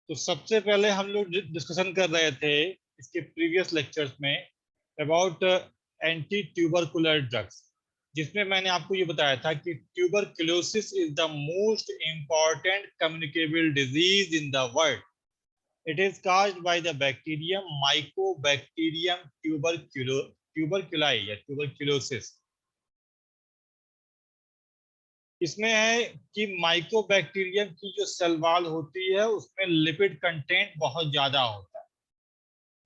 तो सबसे पहले हम लोग डिस्कशन कर रहे थे इसके प्रीवियस लेक्चर्स में अबाउट एंटी ट्यूबरकुलर ड्रग्स, जिसमें मैंने आपको ये बताया था कि tuberculosis is the most important communicable disease in the world. It is caused by the bacterium Mycobacterium tuberculi या tuberculosis. इसमें है कि माइकोबैक्टीरियम की जो सेल वॉल होती है उसमें लिपिड कंटेंट बहुत ज्यादा होता है,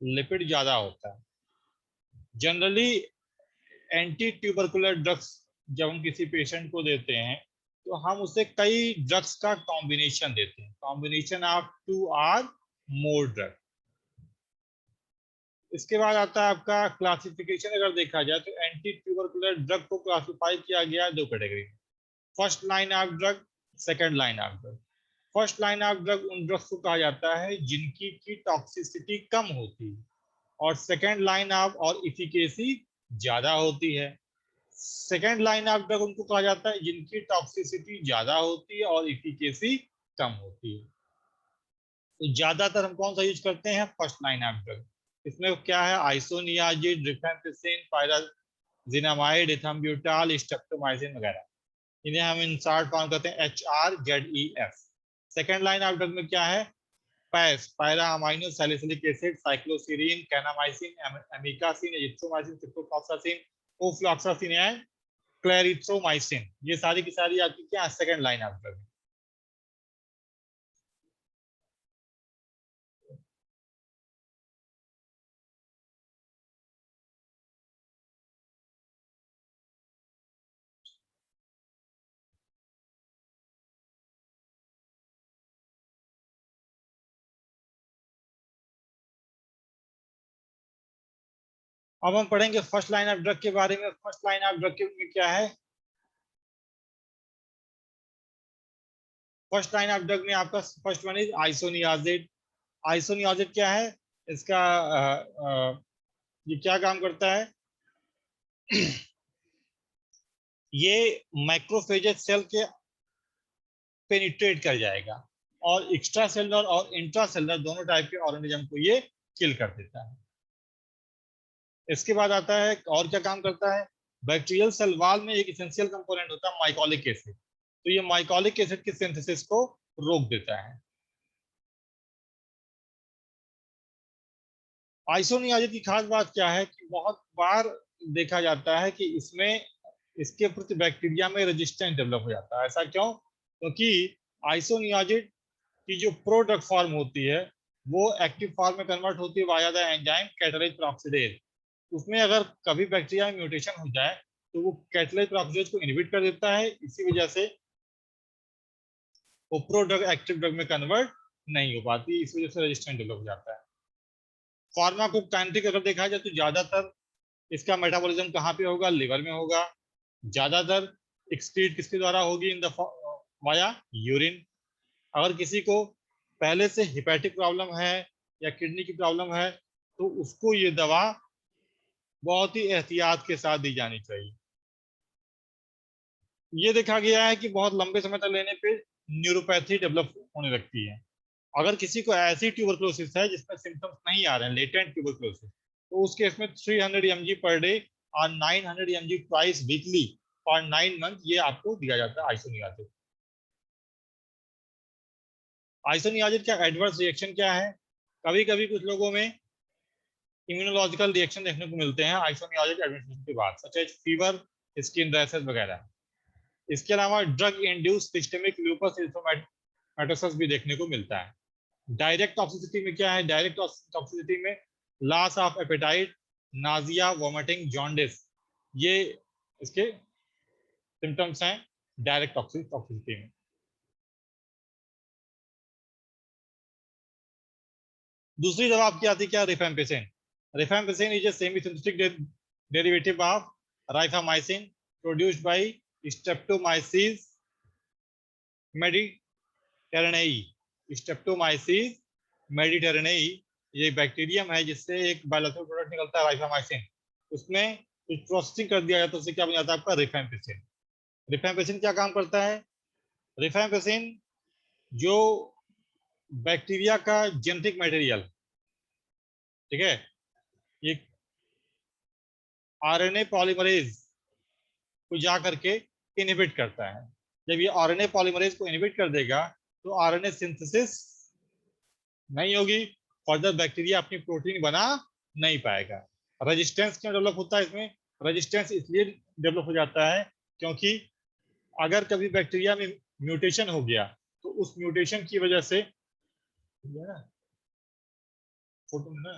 लिपिड ज्यादा होता है. जनरली एंटी ट्यूबरकुलर ड्रग्स जब हम किसी पेशेंट को देते हैं तो हम उसे कई ड्रग्स का कॉम्बिनेशन देते हैं, कॉम्बिनेशन ऑफ 2 और मोर ड्रग. इसके बाद आता है आपका क्लासिफिकेशन. अगर देखा जाए तो एंटी ट्यूबरकुलर ड्रग को क्लासिफाई किया गया है 2 कैटेगरी में. First line of drug, second line of drug. First line of drug उन ड्रग्स को कहा जाता है जिनकी की टॉक्सिसिटी कम होती है और सेकंड लाइन ऑफ और इफिकेसी ज्यादा होती है. सेकंड लाइन ऑफ ड्रग उनको कहा जाता है जिनकी टॉक्सिसिटी ज्यादा होती है और इफिकेसी कम होती है. तो ज्यादातर हम कौन सा यूज करते हैं? First line of drug. इसमें क्या है? Isoniazid, rifampicin, pyrazinamide, ethambutol, streptomycin वगैरह. इन्हें हम इन शॉर्ट फॉर्म करते हैं HRZEF. Second line of drug में क्या है? PAS, para amino salicylic acid, cycloserine, kanamycin, amikacin, azithromycin, ciprofloxacin, ofloxacin and clarithromycin. ये सारी की सारी आपकी क्या सेकेंड लाइन ऑफ ड्रग. अब हम पढ़ेंगे फर्स्ट लाइन ऑफ ड्रग के बारे में. फर्स्ट लाइन ऑफ ड्रग में क्या है? फर्स्ट लाइन ऑफ ड्रग में आपका first one is isoniazid. Isoniazid क्या है? इसका ये क्या काम करता है? ये मैक्रोफेजेज सेल के पेनिट्रेट कर जाएगा और एक्स्ट्रा सेलुलर और इंट्रा सेलुलर दोनों टाइप के ऑर्गेनिज्म को ये किल कर देता है. इसके बाद आता है और क्या काम करता है? बैक्टीरियल सेल वॉल में एक एसेंशियल कंपोनेंट होता है माइकोलिक एसिड. तो ये माइकोलिक एसिड की सिंथेसिस को रोक देता है. आइसोनियाजिड की खास बात क्या है कि बहुत बार देखा जाता है कि इसमें इसके प्रति बैक्टीरिया में रेजिस्टेंस डेवलप हो जाता है. ऐसा क्यों? क्योंकि आइसोनियाजिड की जो प्रोडक्ट फॉर्म होती है वो एक्टिव फॉर्म में कन्वर्ट होती है वाया द एंजाइम कैटालेज पेरोक्सिडेज. उसमें अगर कभी बैक्टीरिया में म्यूटेशन हो जाए तो वो कैटालेज पेरोक्सिडेज को इनहिबिट कर देता है. इसी वजह से वो प्रोडक्ट एक्टिव ड्रग में कन्वर्ट नहीं हो पाती, इस वजह से रेजिस्टेंस डेवलप हो जाता है. फार्माकोकाइनेटिक अगर देखा जाए तो ज्यादातर इसका मेटाबॉलिज्म कहाँ पे होगा? लिवर में होगा. ज्यादातर एक्सक्रीट किसके द्वारा होगी? In the via urine. अगर किसी को पहले से हिपैटिक प्रॉब्लम है या किडनी की प्रॉब्लम है तो उसको ये दवा बहुत ही एहतियात के साथ दी जानी चाहिए. ये देखा गया है कि बहुत लंबे समय तक लेने पे न्यूरोपैथी डेवलप होने लगती है. अगर किसी को ऐसी ट्यूबरकुलोसिस है जिसमें सिम्टम्स नहीं आ रहे हैं, लेटेंट ट्यूबरकुलोसिस, तो उस केस में 300 mg पर डे और 900 mg twice weekly for 9 month ये आपको दिया जाता है आइसोनियाजिड. आइसोनियाजिड का एडवर्स रिएक्शन क्या है? कभी कभी कुछ लोगों में इम्यूनोलॉजिकल रिएक्शन देखने को मिलते हैं आइसोनियाजिड एडमिनिस्ट्रेशन के बाद, such as fever, skin rashes वगैरह. इसके अलावा drug induced systemic lupus erythematosus भी देखने को मिलता है. डायरेक्ट टॉक्सिसिटी में क्या है? डायरेक्ट टॉक्सिसिटी में loss of appetite, Nazia, vomiting, jaundice, ये इसके सिम्टम्स हैं डायरेक्ट टॉक्सिसिटी में. दूसरी दवा आपकी आती है क्या? Rifampicin. Rifampicin is a semi synthetic derivative of rifamycin produced by streptomyces mediterranei. Streptomyces mediterranei ये बैक्टीरियम है जिससे एक बायोलॉजिकल प्रोडक्ट निकलता है राइफामाइसिन. उसमें कुछ प्रोसेसिंग कर दिया जाता है, उससे क्या बन जाता है आपका? रिफेम्पिसिन. रिफेम्पिसिन क्या काम करता है? रिफेम्पिसिन जो बैक्टीरिया का जेनेटिक मटेरियल, ठीक है, ये आरएनए पॉलीमरेज को जा करके इनहिबिट करता है। जब ये आरएनए पॉलीमरेज को इनहिबिट कर देगा तो आरएनए सिंथेसिस नहीं होगी, फर्दर बैक्टीरिया अपनी प्रोटीन बना नहीं पाएगा। रेजिस्टेंस क्यों डेवलप होता है इसमें? रेजिस्टेंस इसलिए डेवलप हो जाता है क्योंकि अगर कभी बैक्टीरिया में म्यूटेशन हो गया तो उस म्यूटेशन की वजह से फोटो में ना,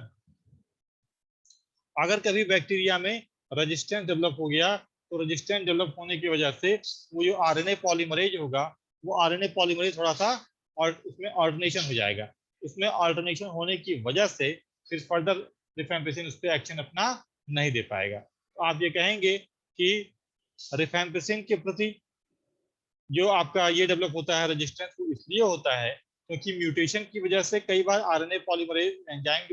अगर कभी बैक्टीरिया में रेजिस्टेंस डेवलप हो गया तो रेजिस्टेंस डेवलप होने की वजह से वो जो आरएनए पॉलीमरेज होगा वो आरएनए पॉलीमरेज थोड़ा सा और उसमें ऑल्टरनेशन हो जाएगा। उसमें ऑल्टरनेशन होने की वजह से फिर फर्दर रिफैम्पिसिन उस पर एक्शन अपना नहीं दे पाएगा। तो आप ये कहेंगे कि रिफैम्पिसिन के प्रति जो आपका ये डेवलप होता है रेजिस्टेंस, वो इसलिए होता है क्योंकि म्यूटेशन की वजह से कई बार आरएनए पॉलीमरेज एंजाइम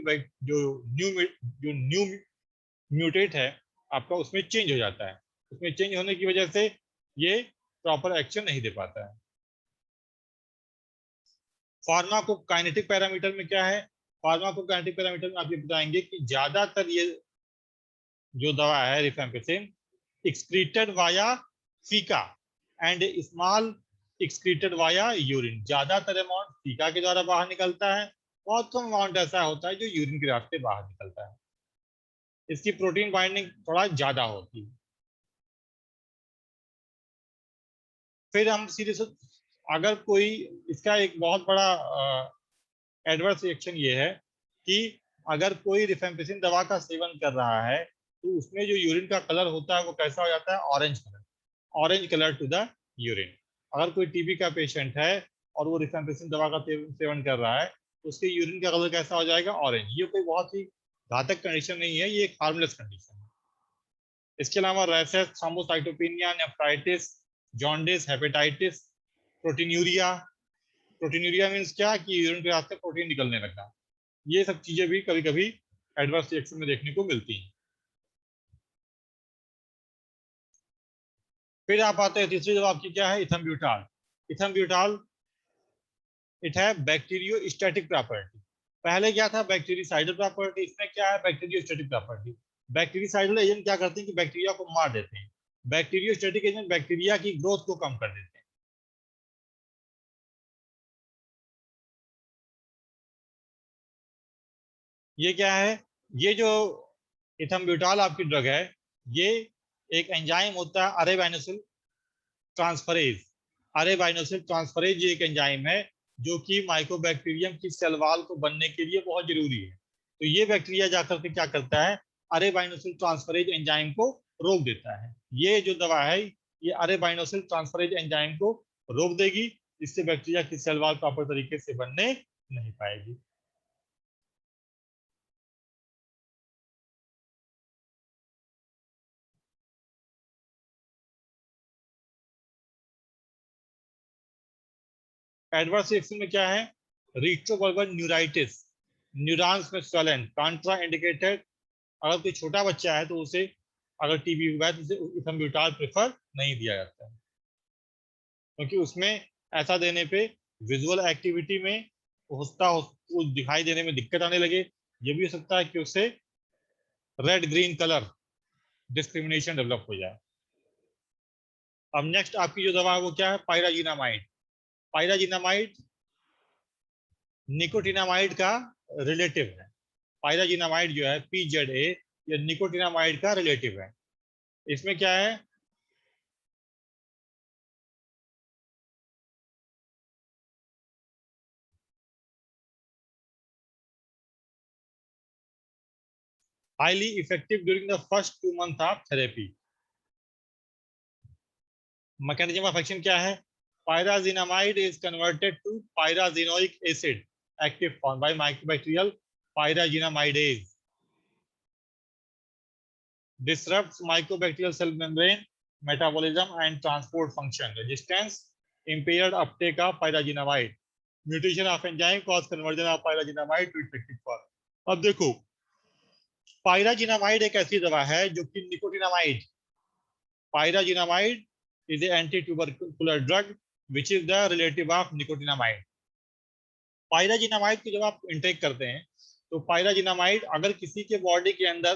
जो न्यू म्यूटेट है आपका उसमें चेंज हो जाता है। उसमें चेंज होने की वजह से ये प्रॉपर एक्शन नहीं दे पाता है। फार्माकोकाइनेटिक पैरामीटर में क्या है? फार्माकोकाइनेटिक पैरामीटर में आप ये बताएंगे कि ज्यादातर ये जो दवा है रिफैम्पिसिन एक्सक्रीटेड वाया फीका and small excreted via urine, ज्यादातर अमाउंट फीका के द्वारा बाहर निकलता है, बहुत कम अमाउंट ऐसा होता है जो यूरिन के रास्ते बाहर निकलता है। इसकी प्रोटीन बाइंडिंग थोड़ा ज्यादा होती है। फिर हम सीधे से अगर कोई इसका एक बहुत बड़ा एडवर्स रिएक्शन ये है कि अगर कोई रिफेम्पिसिन दवा का सेवन कर रहा है तो उसमें जो यूरिन का कलर होता है वो कैसा हो जाता है? Orange colour, orange colour to the urine. अगर कोई टीबी का पेशेंट है और वो रिफेम्पिसिन दवा का सेवन कर रहा है तो उसके यूरिन का कलर कैसा हो जाएगा? ऑरेंज। ये कोई बहुत ही घातक कंडीशन नहीं है, ये एक हार्मलेस कंडीशन है। इसके अलावा rashes, thrombocytopenia, nephritis, jaundice, hepatitis, proteinuria. Proteinuria means क्या कि यूरिन के रास्ते प्रोटीन निकलने लगना। ये सब चीजें भी कभी कभी एडवर्स रिएक्शन में देखने को मिलती हैं। फिर आप आते हैं तीसरी दवा आपकी क्या है? इथम्ब्यूटाल। इथम्ब्यूटाल इट है बैक्टीरियोस्टैटिक प्रॉपर्टी। पहले क्या था? Bacteriocidal property. इसमें क्या है? Bacteriostatic property. बैक्टीरियोसाइडल एजेंट क्या करते हैं कि बैक्टीरिया को मार देते हैं। बैक्टीरियोस्टैटिक एजेंट बैक्टीरिया की ग्रोथ को कम कर देते हैं। ये क्या है? ये जो इथम्ब्यूटाल आपकी ड्रग है ये एक एंजाइम होता है अरेबाइनोसिल ट्रांसफरेज। अरेबाइनोसिल ट्रांसफरेज एक एंजाइम है जो कि माइकोबैक्टीरियम की सेल वॉल को बनने के लिए बहुत जरूरी है। तो ये बैक्टीरिया जाकर के क्या करता है? अरेबाइनोसिल ट्रांसफरेज एंजाइम को रोक देता है। ये जो दवा है ये अरेबाइनोसिल ट्रांसफरेज एंजाइम को रोक देगी, जिससे बैक्टीरिया की सेल वॉल प्रॉपर तरीके से बनने नहीं पाएगी। एडवर्स रिएक्शन में क्या है? रिट्रोवर्बल न्यूराइटिस, न्यूरॉन्स में swelling, कॉन्ट्रा इंडिकेटेड। अगर कोई छोटा बच्चा है तो उसे अगर टीबी हुआ है तो उसे इथम्ब्यूटाल प्रेफर नहीं दिया जाता है, क्योंकि उसमें ऐसा देने पे विजुअल एक्टिविटी में वो दिखाई देने में दिक्कत आने लगे। ये भी हो सकता है कि उससे red green colour discrimination develop हो जाए। अब नेक्स्ट आपकी जो दवा है वो क्या है? पायराजिनामाइड। पायराजिनामाइड निकोटिनामाइड का रिलेटिव है। पायराजिनामाइड जो है PZA, ये निकोटिनामाइड का रिलेटिव है। इसमें क्या है? Highly effective during the first 2 months of therapy. Mechanism of action क्या है? Pyrazinamide is converted to pyrazinoic acid active form by mycobacterial pyrazinamidase, disrupts mycobacterial cell membrane metabolism and transport function, resistance, impaired uptake of pyrazinamide, mutation of enzyme cause conversion of pyrazinamide to effective form। अब देखो, pyrazinamide एक ऐसी दवा है जो कि nicotinamide, pyrazinamide is an anti-tubercular drug which is the relative of nicotinamide। Pyrazinamide को जब आप इंटेक करते हैं तो पायराजिनामाइड अगर किसी के बॉडी के अंदर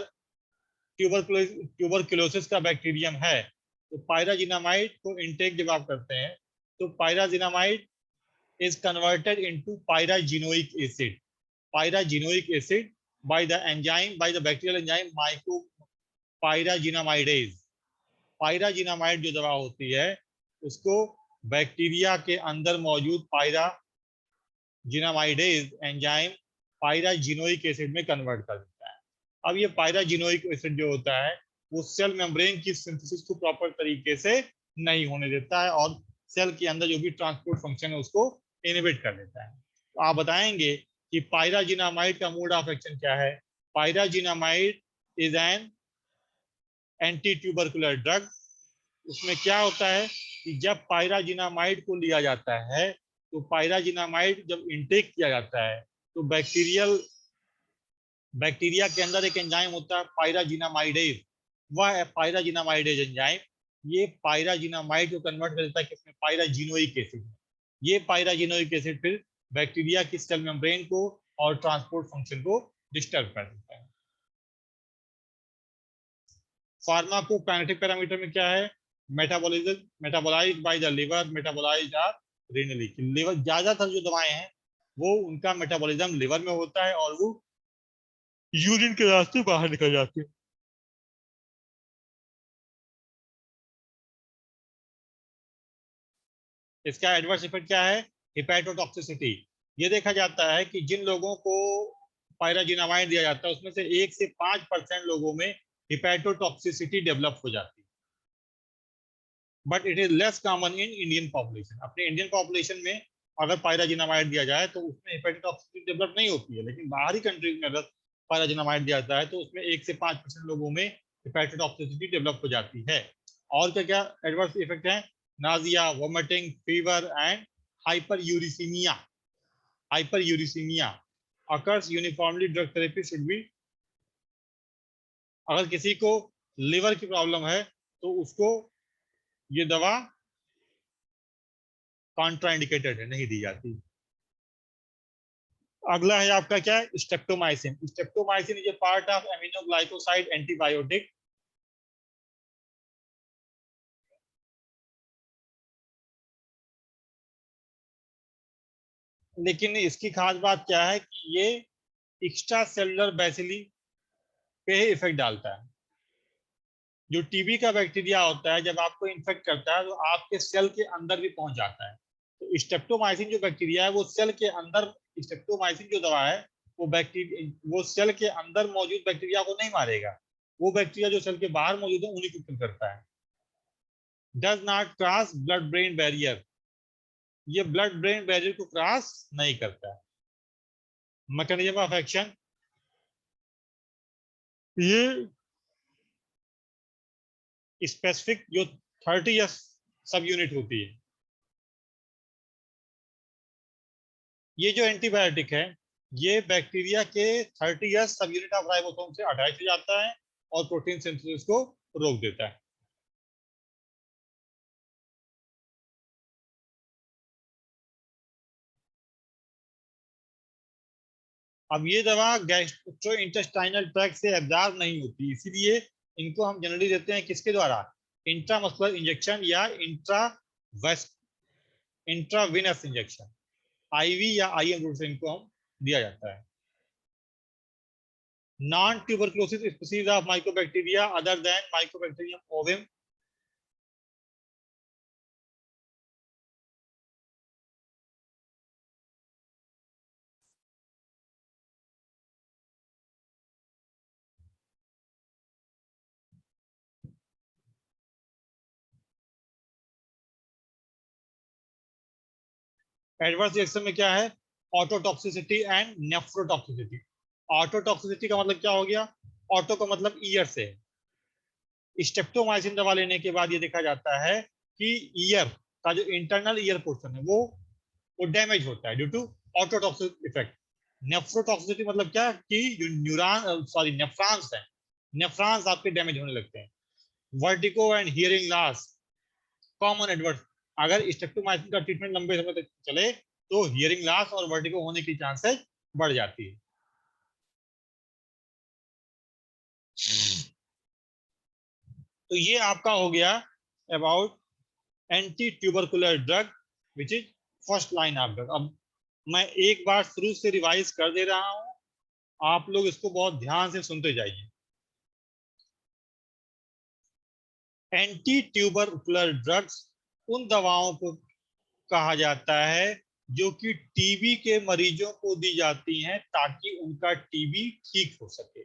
ट्यूबरकुलोसिस का बैक्टीरियम है तो पायराजिनामाइड को इंटेक जब आप करते हैं तो pyrazinamide is converted into pyraginoic acid. Pyraginoic acid by the bacterial enzyme mycopyraginamidase. Pyrazinamide जो दवा होती है उसको बैक्टीरिया के अंदर मौजूद पायराजिनामाइडेज एंजाइम पायराजिनोइक एसिड में कन्वर्ट कर देता है। अब ये पायराजिनोइक एसिड जो होता है वो सेल मेम्ब्रेन की सिंथेसिस को प्रॉपर तरीके से नहीं होने देता है और सेल के अंदर जो भी ट्रांसपोर्ट फंक्शन है उसको इनहिबिट कर देता है। तो आप बताएंगे कि पायराजिनामाइड का मोड ऑफ एक्शन क्या है। Pyrazinamide is an anti tubercular drug. उसमें क्या होता है कि जब पायराजिनामाइड को लिया जाता है तो पायराजिनामाइड जब इनटेक किया जाता है तो बैक्टीरिया के अंदर एक एंजाइम होता है पायराजिनामाइडेज। वह पायराजिनामाइडेज एंजाइम ये पायराजिनामाइड को कन्वर्ट कर देता है किसमें, पायराजिनोइक एसिड। ये पायराजिनोइक एसिड फिर बैक्टीरिया की सेल मेम्ब्रेन को और ट्रांसपोर्ट फंक्शन को डिस्टर्ब कर देता है। फार्माकोकाइनेटिक पैरामीटर में क्या है, metabolism, metabolized by the liver, metabolized are renally. Liver ज्यादातर जो दवाएं हैं वो उनका मेटाबॉलिज्म लिवर में होता है और वो यूरिन के रास्ते बाहर निकल जाते हैं। इसका एडवर्स इफेक्ट क्या है, हिपैटोटॉक्सिसिटी। ये देखा जाता है कि जिन लोगों को पायराजिनामाइड दिया जाता है उसमें से 1 से 5% लोगों में हिपैटोटॉक्सिसिटी डेवलप हो जाती है। But it is less common in Indian population. अपने इंडियन पॉपुलेशन में अगर पायराजिनामाइड दिया जाए तो उसमें हिपैटोटॉक्सिसिटी डेवलप नहीं होती है, लेकिन बाहरी कंट्रीज में अगर पायराजिनामाइड दिया जाता है तो उसमें 1 से 5% लोगों में हिपैटोटॉक्सिसिटी डेवलप हो जाती है। और क्या क्या एडवर्स इफेक्ट है, Nazia, vomiting, fever and hyperuricemia. Hyperuricemia occurs uniformly. Drug therapy should be, अगर किसी को लिवर की प्रॉब्लम है तो उसको ये दवा कॉन्ट्राइंडिकेटेड है, नहीं दी जाती। अगला है आपका क्या है, streptomycin. Streptomycin is a part of aminoglycoside antibiotic. लेकिन इसकी खास बात क्या है कि ये एक्स्ट्रा सेलुलर बैसिली पे इफेक्ट डालता है। जो टीबी का बैक्टीरिया होता है जब आपको इन्फेक्ट करता है तो आपके सेल के अंदर भी पहुंच जाता है। तो स्ट्रेप्टोमाइसिन जो बैक्टीरिया है वो सेल के अंदर, स्ट्रेप्टोमाइसिन जो दवा है वो बैक्टीरिया, वो सेल के अंदर मौजूद बैक्टीरिया को नहीं मारेगा, वो बैक्टीरिया जो सेल के बाहर मौजूद है उन्हीं को किल करता है। Does not cross blood brain barrier. ये ब्लड ब्रेन बैरियर को क्रॉस नहीं करता है। मैकेनिज्म ऑफ एक्शन, ये स्पेसिफिक जो 30 सब यूनिट होती है, ये जो एंटीबायोटिक है ये बैक्टीरिया के 30 सब यूनिट ऑफ राइबोसोम से अटैच हो जाता है और प्रोटीन सिंथेसिस को रोक देता है। अब ये दवा गैस्ट्रोइंटेस्टाइनल ट्रैक्ट से एब्जॉर्ब नहीं होती, इसीलिए इनको हम जनरली देते हैं किसके द्वारा, इंट्रामस्कुलर इंजेक्शन या इंट्रावेनस इंजेक्शन, आईवी या आईएम रूट से इनको हम दिया जाता है। Non tuberculosis species of mycobacteria other than mycobacterium avium. Adverse reaction में क्या है, ऑटोटॉक्सिसिटी एंड नेफ्रोटॉक्सिसिटी। ऑटोटॉक्सिसिटी का मतलब क्या हो गया, ऑटो का मतलब ईयर से। स्ट्रेप्टोमाइसिन दवा लेने के बाद ये देखा जाता है कि ईयर का जो इंटरनल ईयर पोर्शन है वो डैमेज होता है due to ototoxic effect. Nephrotoxicity मतलब क्या कि जो न्यूरॉन नेफ्रॉन्स है, नेफ्रॉन्स आपके डैमेज होने लगते हैं। Vertigo and hearing loss common adverse. अगर स्ट्रेप्टोमाइसिन का ट्रीटमेंट लंबे समय तक चले तो हियरिंग लॉस और वर्टिगो होने की चांसेस बढ़ जाती है। तो ये आपका हो गया about anti tubercular drug which is first line of drug. अब मैं एक बार शुरू से रिवाइज कर दे रहा हूं, आप लोग इसको बहुत ध्यान से सुनते जाइए। एंटी ट्यूबरकुलर ड्रग्स उन दवाओं को कहा जाता है जो कि टीबी के मरीजों को दी जाती हैं ताकि उनका टीबी ठीक हो सके।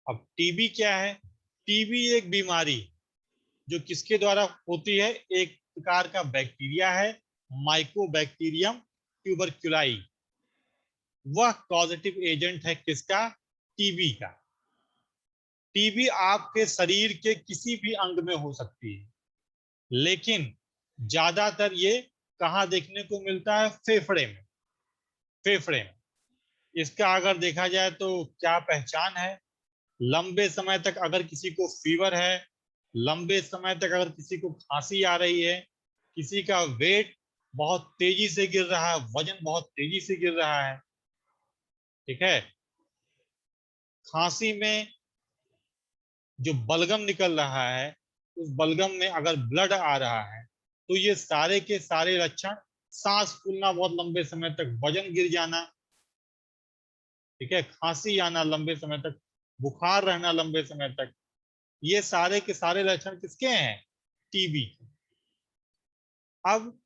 अब टीबी क्या है? टीबी एक बीमारी जो किसके द्वारा होती है? एक प्रकार का बैक्टीरिया है, माइकोबैक्टीरियम ट्यूबरकुलाई। वह पॉजिटिव एजेंट है किसका? टीबी का। टीबी आपके शरीर के किसी भी अंग में हो सकती है, लेकिन ज्यादातर ये कहाँ देखने को मिलता है? फेफड़े में। फेफड़े में। इसका अगर देखा जाए तो क्या पहचान है? लंबे समय तक अगर किसी को फीवर है, लंबे समय तक अगर किसी को खांसी आ रही है, किसी का वेट बहुत तेजी से गिर रहा है, वजन बहुत तेजी से गिर रहा है, ठीक है, खांसी में जो बलगम निकल रहा है, उस बलगम में अगर ब्लड आ रहा है, तो ये सारे के सारे लक्षण, सांस फूलना बहुत लंबे समय तक, वजन गिर जाना, ठीक है, खांसी आना लंबे समय तक, बुखार रहना लंबे समय तक, ये सारे के सारे लक्षण किसके हैं? टीबी। अब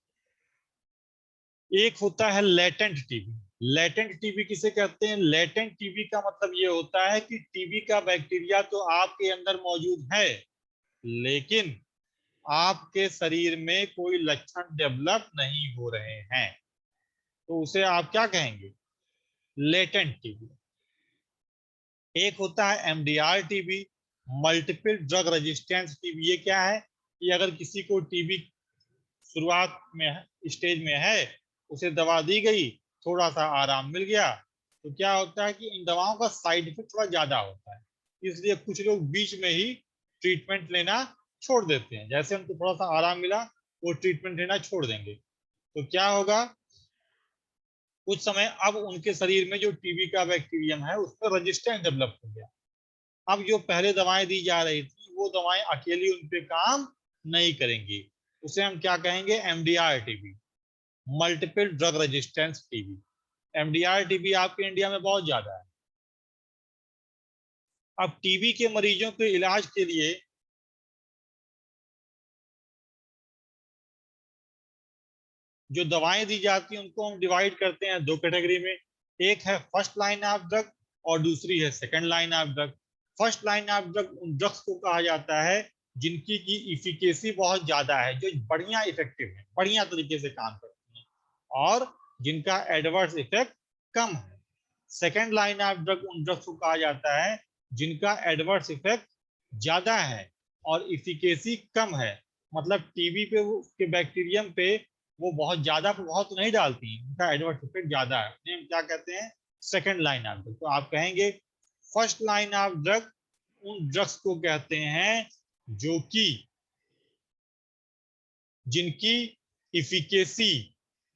एक होता है लेटेंट टीबी। लेटेंट टीबी किसे कहते हैं? लेटेंट टीबी का मतलब ये होता है कि टीबी का बैक्टीरिया तो आपके अंदर मौजूद है, लेकिन आपके शरीर में कोई लक्षण डेवलप नहीं हो रहे हैं, तो उसे आप क्या कहेंगे? Latent TB. एक होता है MDR TB, multiple drug resistance TB. ये क्या है कि अगर किसी को टीबी शुरुआत में स्टेज में है, उसे दवा दी गई, थोड़ा सा आराम मिल गया, तो क्या होता है कि इन दवाओं का साइड इफेक्ट थोड़ा ज्यादा होता है, इसलिए कुछ लोग बीच में ही ट्रीटमेंट लेना छोड़ देते हैं। जैसे उनको थोड़ा सा आराम मिला, वो ट्रीटमेंट लेना छोड़ देंगे, तो क्या होगा? कुछ समय अब उनके शरीर में जो टीबी का बैक्टीरियम है उस पर रेजिस्टेंस डेवलप हो गया। अब जो पहले दवाएं दी जा रही थी, वो दवाएं अकेली उन पे काम नहीं करेंगी, उसे हम क्या कहेंगे? MDR TB, multiple drug resistance TB. MDR TB आपके इंडिया में बहुत ज्यादा है। अब टीबी के मरीजों के इलाज के लिए जो दवाएं दी जाती हैं उनको हम डिवाइड करते हैं दो कैटेगरी में। एक है फर्स्ट लाइन ऑफ ड्रग और दूसरी है second line of drug. First line of drug उन ड्रग्स को कहा जाता है जिनकी की इफिकेसी बहुत ज्यादा है, जो बढ़िया इफेक्टिव है, बढ़िया तरीके से काम करती है, और जिनका एडवर्स इफेक्ट कम है। सेकेंड लाइन ऑफ ड्रग उन ड्रग्स को कहा जाता है जिनका एडवर्स इफेक्ट ज्यादा है और इफिकेसी कम है। मतलब टीबी पे के बैक्टीरियम पे वो बहुत ज्यादा प्रभाव तो नहीं डालती, उनका एडवर्स इफेक्ट ज्यादा है, हम क्या कहते हैं? Second line of drug. तो आप कहेंगे फर्स्ट लाइन ऑफ ड्रग उन ड्रग्स को कहते हैं जो कि जिनकी इफिकेसी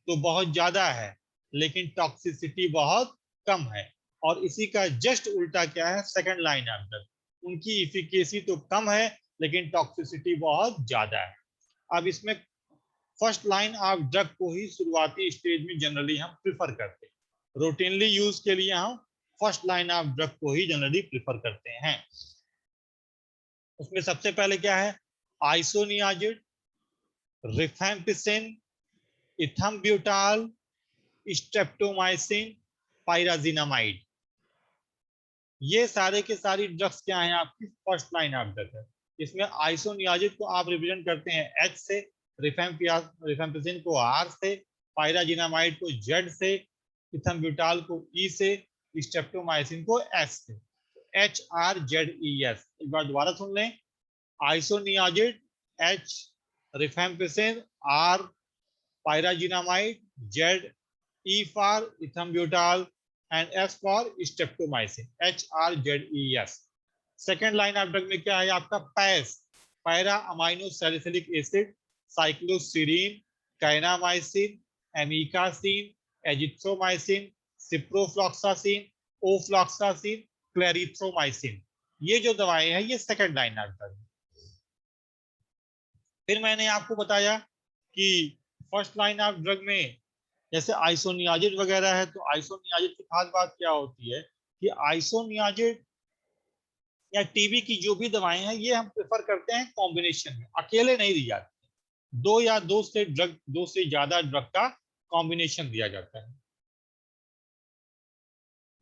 तो बहुत ज्यादा है लेकिन टॉक्सिसिटी बहुत कम है। और इसी का जस्ट उल्टा क्या है? सेकंड लाइन ऑफ ड्रग, उनकी इफिकेसी तो कम है लेकिन टॉक्सिसिटी बहुत ज्यादा है। अब इसमें फर्स्ट लाइन ऑफ ड्रग को ही शुरुआती स्टेज में जनरली हम प्रिफर करते हैं। रूटीनली यूज के लिए हम फर्स्ट लाइन ऑफ ड्रग को ही जनरली प्रिफर करते हैं। उसमें सबसे पहले क्या है? Isoniazid, rifampicin, ethambutol, streptomycin, pyrazinamide. ये सारे के सारी ड्रग्स क्या है? आपकी फर्स्ट लाइन ऑफ ड्रग है। इसमें आइसोनियाजिड को आप रिप्रेजेंट करते हैं एच से, रिफेम्पिसिन को आर से, पाइराजिनामाइड को जेड से, इथम्ब्यूटाल को ई से, स्ट्रेप्टोमाइसिन को एस से। H R Z E S. एक बार दोबारा सुन लें। Isoniazid H, rifampicin R, pyrazinamide, Z, E for ethambutol, and S for streptomycin, HRZES। Second line of drug में क्या है आपका? PAS, para amino salicylic acid, cycloserine, kanamycin, amikacin, azithromycin, ciprofloxacin, ofloxacin, clarithromycin. ये जो दवाएं हैं ये सेकंड लाइन ऑफ ड्रग। फिर मैंने आपको बताया कि फर्स्ट लाइन ऑफ ड्रग में जैसे आइसोनियाजिड वगैरह है, तो आइसोनियाजिड की खास बात क्या होती है कि आइसोनियाजिड या टीबी की जो भी दवाएं हैं ये हम प्रेफर करते हैं कॉम्बिनेशन में, अकेले नहीं दी जाती। दो या दो से ज्यादा ड्रग का कॉम्बिनेशन दिया जाता है।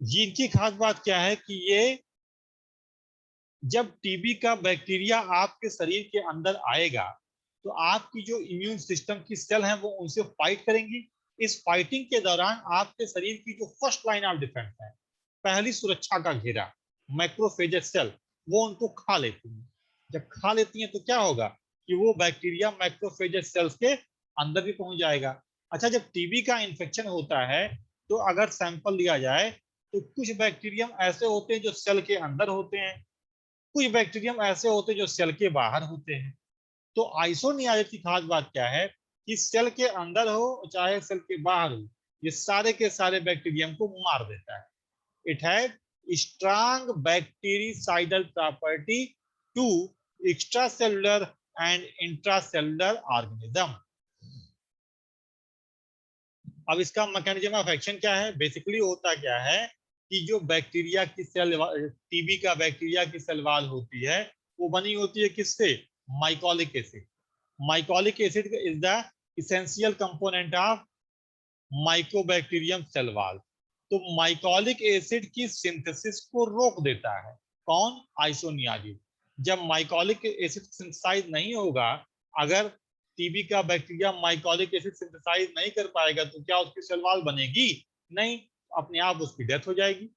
जिनकी खास बात क्या है कि ये जब टीबी का बैक्टीरिया आपके शरीर के अंदर आएगा तो आपकी जो इम्यून सिस्टम की सेल है वो उनसे फाइट करेंगी। इस फाइटिंग के दौरान आपके शरीर की जो फर्स्ट लाइन ऑफ डिफेंस है, पहली सुरक्षा का घेरा, मैक्रोफेजेस सेल, वो उनको खा लेती है। जब खा लेती हैं तो क्या होगा कि वो बैक्टीरिया मैक्रोफेजेस सेल्स के अंदर भी पहुंच जाएगा। अच्छा, जब टीबी का इन्फेक्शन होता है तो अगर सैंपल लिया जाए तो कुछ बैक्टीरियम ऐसे होते हैं जो सेल के अंदर होते हैं, कुछ बैक्टीरियम ऐसे होते हैं जो सेल के बाहर होते हैं। तो आइसोनियाजिड की खास बात क्या है कि सेल के अंदर हो चाहे सेल के बाहर हो, ये सारे के सारे बैक्टीरियम को मार देता है। It has strong bactericidal property to extracellular and intracellular organism. अब इसका मैकेनिज्म ऑफ एक्शन क्या है? बेसिकली होता क्या है कि जो बैक्टीरिया की सेल, टीबी का बैक्टीरिया की सेल वॉल होती है वो बनी होती है किससे? Mycolic acid. Mycolic acid is the essential component of mycobacterium cell wall. तो माइकोलिक एसिड की सिंथेसिस को रोक देता है कौन? आइसोनियाजिड। जब माइकोलिक एसिड सिंथेसाइज नहीं होगा, अगर टीबी का बैक्टीरिया माइकोलिक एसिड सिंथेसाइज नहीं कर पाएगा तो क्या उसकी सेल वॉल बनेगी? नहीं, अपने आप उसकी डेथ हो जाएगी।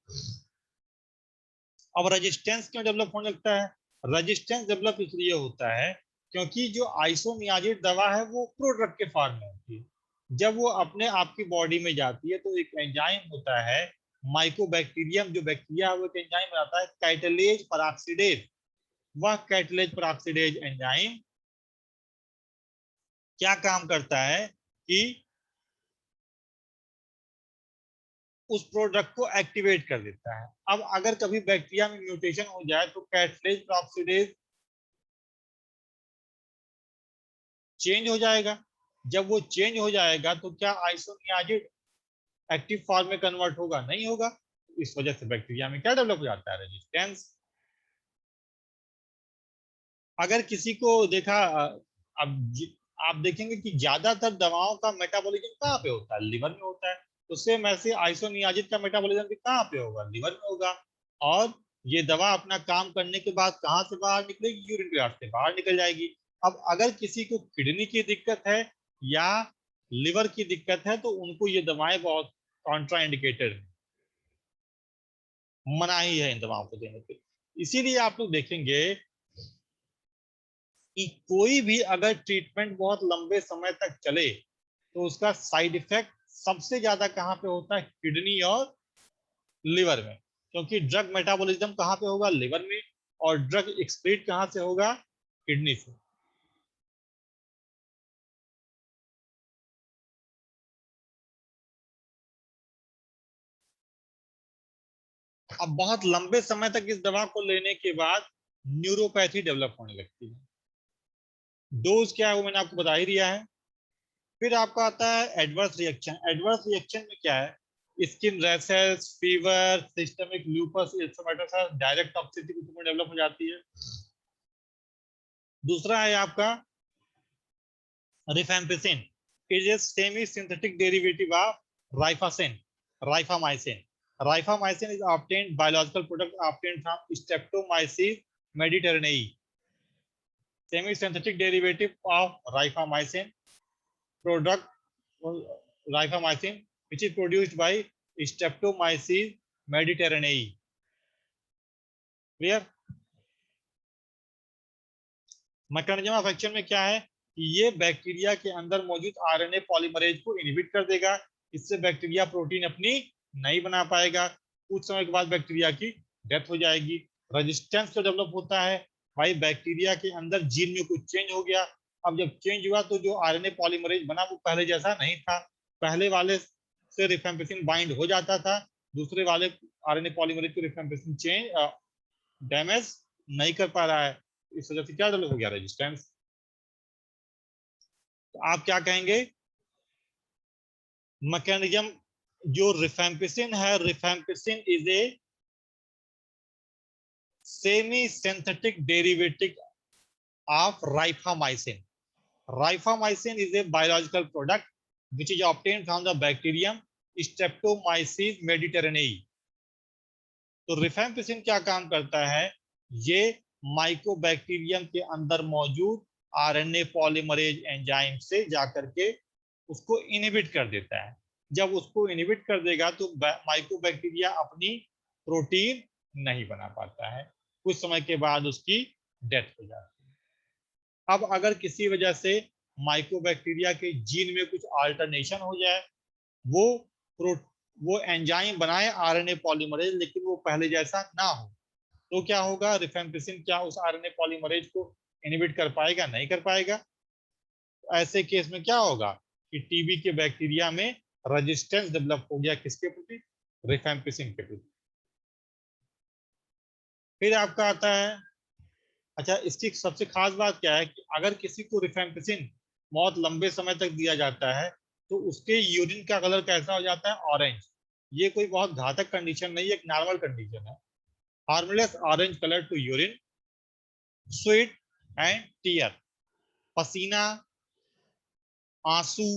अब रेजिस्टेंस क्यों डेवलप होने लगता है? रेजिस्टेंस डेवलप इसलिए होता है क्योंकि जो आइसोनियाजिड दवा है वो प्रोड्रग के फॉर्म में होती है। जब वो अपने आपकी बॉडी में जाती है तो एक एंजाइम होता है माइकोबैक्टीरियम, जो बैक्टीरिया है वो एक एंजाइम बनाता है कैटलेज परऑक्सीडेज। वह कैटलेज परऑक्सीडेज एंजाइम क्या काम करता है कि उस प्रोडक्ट को एक्टिवेट कर देता है। अब अगर कभी बैक्टीरिया में म्यूटेशन हो जाए तो कैटलेज परऑक्सीडेज चेंज हो जाएगा। जब वो चेंज हो जाएगा तो क्या आइसोनियाजिड एक्टिव फॉर्म में कन्वर्ट होगा? नहीं होगा। इस वजह से बैक्टीरिया में क्या डेवलप हो जाता है? रेजिस्टेंस। अगर किसी को देखा, अब आप देखेंगे कि ज्यादातर दवाओं का मेटाबॉलिज्म कहाँ पे होता है? लिवर में होता है। तो सेम ऐसे आइसोनियाजिड का मेटाबॉलिज्म भी कहाँ पे होगा? लिवर में होगा। और ये दवा अपना काम करने के बाद कहाँ से बाहर निकलेगी? यूरिन ब्लड से बाहर निकल जाएगी। अब अगर किसी को किडनी की दिक्कत है या लिवर की दिक्कत है तो उनको ये दवाएं बहुत कॉन्ट्रा इंडिकेटेड है, मनाही है इन दवाओं को देने के। इसीलिए आप लोग देखेंगे कि कोई भी अगर ट्रीटमेंट बहुत लंबे समय तक चले तो उसका साइड इफेक्ट सबसे ज्यादा कहाँ पे होता है? किडनी और लिवर में। क्योंकि ड्रग मेटाबॉलिज्म कहाँ पे होगा? लिवर में। और ड्रग एक्सक्रीट कहाँ से होगा? किडनी से। अब बहुत लंबे समय तक इस दवा को लेने के बाद न्यूरोपैथी डेवलप होने लगती है। डोज क्या है वो मैंने आपको बता ही दिया है। फिर आपका आता है एडवर्स रिएक्शन। एडवर्स रिएक्शन में क्या है? Skin rashes, fever, systemic lupus erythematosus, direct toxicity उसमें डेवलप हो जाती है। दूसरा है आपका rifampicin. It is semi synthetic derivative of rifacin, rifamycin. Rifamycin is obtained biological product obtained from Streptomyces mediterraneae, semi-synthetic derivative of rifamycin product, rifamycin, which is produced by Streptomyces mediterraneae. Clear? Mechanism of action में क्या है कि ये bacteria के अंदर मौजूद RNA polymerase को inhibit कर देगा। इससे बैक्टीरिया प्रोटीन अपनी नहीं बना पाएगा। कुछ समय के बाद बैक्टीरिया की डेथ हो जाएगी। रेजिस्टेंस जो डेवलप होता है भाई, बैक्टीरिया के अंदर जीन में कुछ चेंज हो गया। अब जब चेंज हुआ तो जो आरएनए पॉलीमरेज बना वो पहले जैसा नहीं था। पहले वाले से रिफेम्पिसिन बाइंड हो जाता था, दूसरे वाले आरएनए पॉलीमरेज को रिफेम्पिसिन चेंज डैमेज नहीं कर पा रहा है, इस वजह से क्या डेवलप हो गया, रेजिस्टेंस। तो आप क्या कहेंगे, मैकेनिज्म जो रिफेम्पिसिन है, rifampicin is a semi synthetic derivative of rifamycin. Rifamycin is a biological product which is obtained from the bacterium Streptomyces mediterraneae। तो रिफेम्पिसिन क्या काम करता है, ये माइकोबैक्टीरियम के अंदर मौजूद आरएनए पॉलीमरेज एंजाइम से जाकर के उसको इनहिबिट कर देता है। जब उसको इनहिबिट कर देगा तो माइकोबैक्टीरिया अपनी प्रोटीन नहीं बना पाता है, कुछ समय के बाद उसकी डेथ हो जाती है। अब अगर किसी वजह से माइकोबैक्टीरिया के जीन में कुछ अल्टरनेशन हो जाए, वो एंजाइम बनाए आरएनए पॉलीमरेज, लेकिन वो पहले जैसा ना हो, तो क्या होगा, रिफेम्पिसिन क्या उस आरएनए पॉलीमरेज को इनहिबिट कर पाएगा, नहीं कर पाएगा। ऐसे केस में क्या होगा कि टीबी के बैक्टीरिया में रेजिस्टेंस डेवलप हो गया, किसके प्रति, रिफेम्पिसिन के प्रति। फिर आपका आता है, अच्छा इसकी सबसे खास बात क्या है कि अगर किसी को रिफेम्पिसिन बहुत लंबे समय तक दिया जाता है तो उसके यूरिन का कलर कैसा हो जाता है, ऑरेंज। ये कोई बहुत घातक कंडीशन नहीं है, एक नॉर्मल कंडीशन है। Harmless orange colour to urine, sweat and tear, पसीना, आंसू,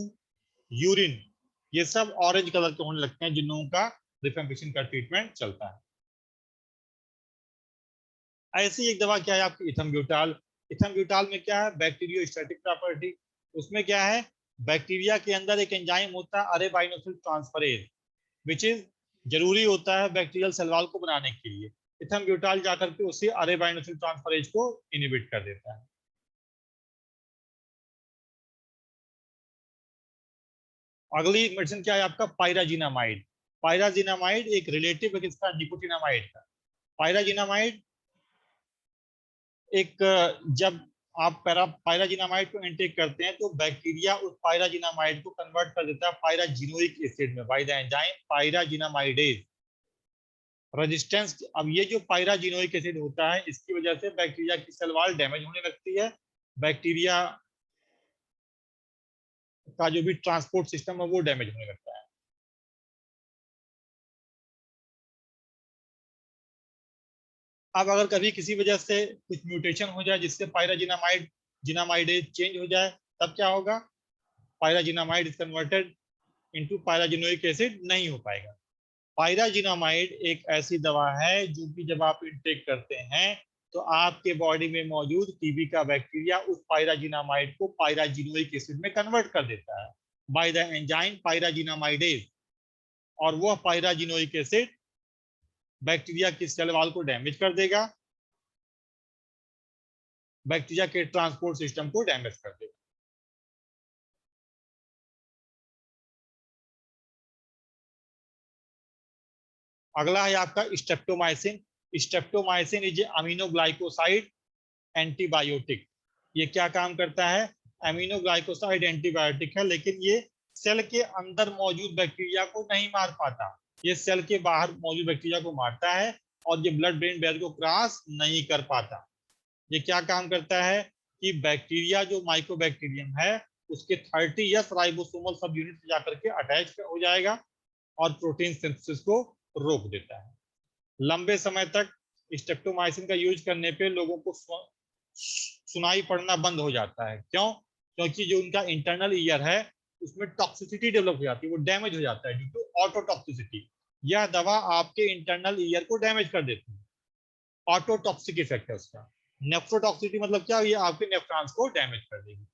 यूरिन, ये सब ऑरेंज कलर के होने लगते हैं जिन लोगों का रिफेम्पिसिन का ट्रीटमेंट चलता है। ऐसी एक दवा क्या है आपकी, इथम्ब्यूटाल। इथम्ब्यूटाल में क्या है, बैक्टीरियोस्टैटिक प्रॉपर्टी। उसमें क्या है, बैक्टीरिया के अंदर एक एंजाइम होता है अरेबाइनोसिल ट्रांसफरेज, विच इज जरूरी होता है बैक्टीरियल सेल वॉल को बनाने के लिए। इथम्ब्यूटाल जाकर के उसे अरेबाइनोसिल ट्रांसफरेज को इनहिबिट कर देता है। अगली मेडिसिन क्या है आपका, पायराजिनामाइड। पायराजिनामाइड एक रिलेटिव है किसका, निकोटिनामाइड का। पायराजिनामाइड एक, जब आप पायराजिनामाइड को इनटेक करते हैं तो बैक्टीरिया उस पायराजिनामाइड को कन्वर्ट कर देता है पायराजिनोइक एसिड में बाय द एंजाइम पायराजिनामाइडेज। रेजिस्टेंस, अब ये जो पायराजिनोइक एसिड होता है इसकी वजह से बैक्टीरिया की सेल वॉल डैमेज होने लगती है, बैक्टीरिया का जो भी ट्रांसपोर्ट सिस्टम है वो डैमेज होने लगता है। अब अगर कभी किसी वजह से कुछ म्यूटेशन हो जाए जिससे जिनामाइडेज चेंज हो जाए, तब क्या होगा, pyrazinamide is converted into pyrazinoic acid नहीं हो पाएगा। पायराजिनामाइड एक ऐसी दवा है जो कि जब आप इनटेक करते हैं तो आपके बॉडी में मौजूद टीबी का बैक्टीरिया उस पायराजिनामाइड को पायराजिनोइक एसिड में कन्वर्ट कर देता है बाय द एंजाइम पायराजिनामाइडेज, और वह पायराजिनोइक एसिड बैक्टीरिया की सेल वॉल को डैमेज कर देगा, बैक्टीरिया के ट्रांसपोर्ट सिस्टम को डैमेज कर देगा। अगला है आपका streptomycin. Streptomycin is aminoglycoside antibiotic. ये क्या काम करता है, अमीनोग्लाइकोसाइड एंटीबायोटिक है, लेकिन ये सेल के अंदर मौजूद बैक्टीरिया को नहीं मार पाता, ये सेल के बाहर मौजूद बैक्टीरिया को मारता है और ये ब्लड ब्रेन बैरियर को क्रॉस नहीं कर पाता। ये क्या काम करता है कि बैक्टीरिया जो माइकोबैक्टीरियम है उसके 30 राइबोसोमल सब यूनिट से जाकर के अटैच हो जाएगा और प्रोटीन सिंथेसिस को रोक देता है। लंबे समय तक स्ट्रेप्टोमाइसिन का यूज करने पे लोगों को सुनाई पड़ना बंद हो जाता है। क्यों, क्योंकि जो उनका इंटरनल ईयर है उसमें टॉक्सिसिटी डेवलप हो जाती है, वो डैमेज हो जाता है ड्यू टू ऑटोटॉक्सिसिटी। यह दवा आपके इंटरनल ईयर को डैमेज कर देती है, ऑटोटॉक्सिक इफेक्ट है उसका। नेफ्रोटॉक्सिसिटी मतलब क्या, ये आपके नेफ्रॉन्स को डैमेज कर देगी।